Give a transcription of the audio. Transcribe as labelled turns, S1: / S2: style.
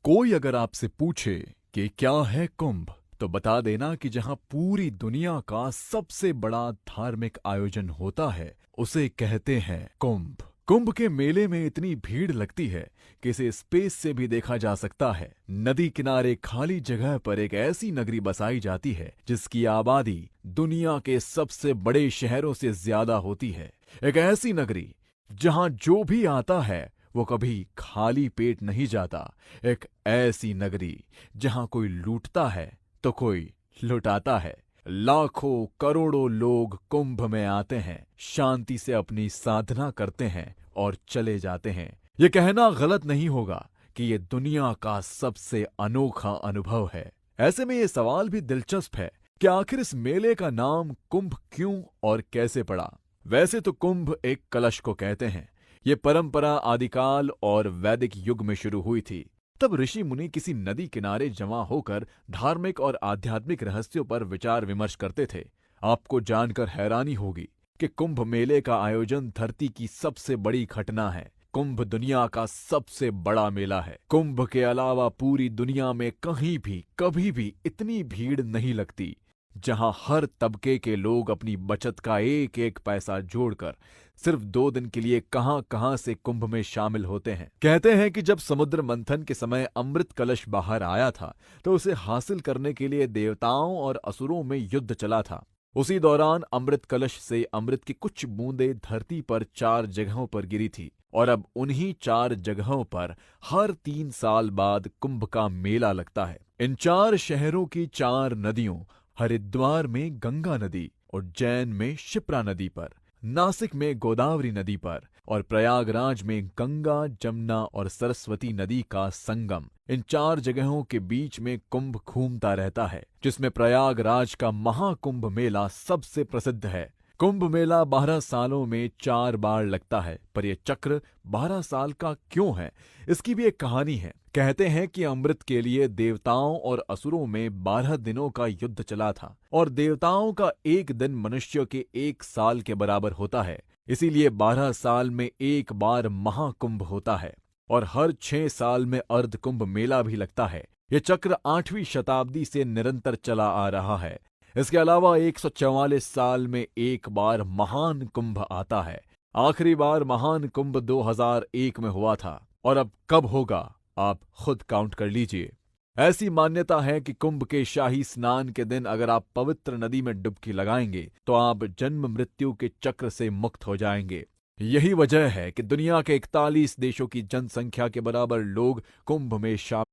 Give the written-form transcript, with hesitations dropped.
S1: कोई अगर आपसे पूछे कि क्या है कुंभ, तो बता देना कि जहां पूरी दुनिया का सबसे बड़ा धार्मिक आयोजन होता है, उसे कहते हैं कुंभ। कुंभ के मेले में इतनी भीड़ लगती है कि इसे स्पेस से भी देखा जा सकता है। नदी किनारे खाली जगह पर एक ऐसी नगरी बसाई जाती है जिसकी आबादी दुनिया के सबसे बड़े शहरों से ज्यादा होती है। एक ऐसी नगरी जहां जो भी आता है वो कभी खाली पेट नहीं जाता। एक ऐसी नगरी जहां कोई लूटता है तो कोई लुटाता है। लाखों करोड़ों लोग कुंभ में आते हैं, शांति से अपनी साधना करते हैं और चले जाते हैं। ये कहना गलत नहीं होगा कि ये दुनिया का सबसे अनोखा अनुभव है। ऐसे में ये सवाल भी दिलचस्प है कि आखिर इस मेले का नाम कुंभ क्यों और कैसे पड़ा। वैसे तो कुंभ एक कलश को कहते हैं। ये परंपरा आदिकाल और वैदिक युग में शुरू हुई थी। तब ऋषि मुनि किसी नदी किनारे जमा होकर धार्मिक और आध्यात्मिक रहस्यों पर विचार विमर्श करते थे। आपको जानकर हैरानी होगी कि कुंभ मेले का आयोजन धरती की सबसे बड़ी घटना है। कुंभ दुनिया का सबसे बड़ा मेला है। कुंभ के अलावा पूरी दुनिया में कहीं भी कभी भी इतनी भीड़ नहीं लगती, जहां हर तबके के लोग अपनी बचत का एक एक पैसा जोड़कर सिर्फ 2 दिन के लिए कहां-कहां से कुंभ में शामिल होते हैं। कहते हैं कि जब समुद्र मंथन के समय अमृत कलश बाहर आया था, तो उसे हासिल करने के लिए देवताओं और असुरों में युद्ध चला था। उसी दौरान अमृत कलश से अमृत की कुछ बूंदें धरती पर 4 जगहों पर गिरी थी और अब उन्हीं 4 जगहों पर हर 3 साल बाद कुंभ का मेला लगता है। इन 4 शहरों की 4 नदियों, हरिद्वार में गंगा नदी, उज्जैन में शिप्रा नदी पर, नासिक में गोदावरी नदी पर और प्रयागराज में गंगा, जमुना और सरस्वती नदी का संगम, इन 4 जगहों के बीच में कुंभ घूमता रहता है, जिसमें प्रयागराज का महाकुंभ मेला सबसे प्रसिद्ध है। कुंभ मेला 12 सालों में 4 बार लगता है, पर यह चक्र 12 साल का क्यों है, इसकी भी एक कहानी है। कहते हैं कि अमृत के लिए देवताओं और असुरों में 12 दिनों का युद्ध चला था और देवताओं का एक दिन मनुष्य के 1 साल के बराबर होता है। इसीलिए 12 साल में एक बार महाकुंभ होता है और हर 6 साल में अर्ध कुंभ मेला भी लगता है। यह चक्र 8वीं शताब्दी से निरंतर चला आ रहा है। इसके अलावा 144 साल में एक बार महान कुंभ आता है। आखिरी बार महान कुंभ 2001 में हुआ था और अब कब होगा आप खुद काउंट कर लीजिए। ऐसी मान्यता है कि कुंभ के शाही स्नान के दिन अगर आप पवित्र नदी में डुबकी लगाएंगे तो आप जन्म मृत्यु के चक्र से मुक्त हो जाएंगे। यही वजह है कि दुनिया के 41 देशों की जनसंख्या के बराबर लोग कुंभ में शामिल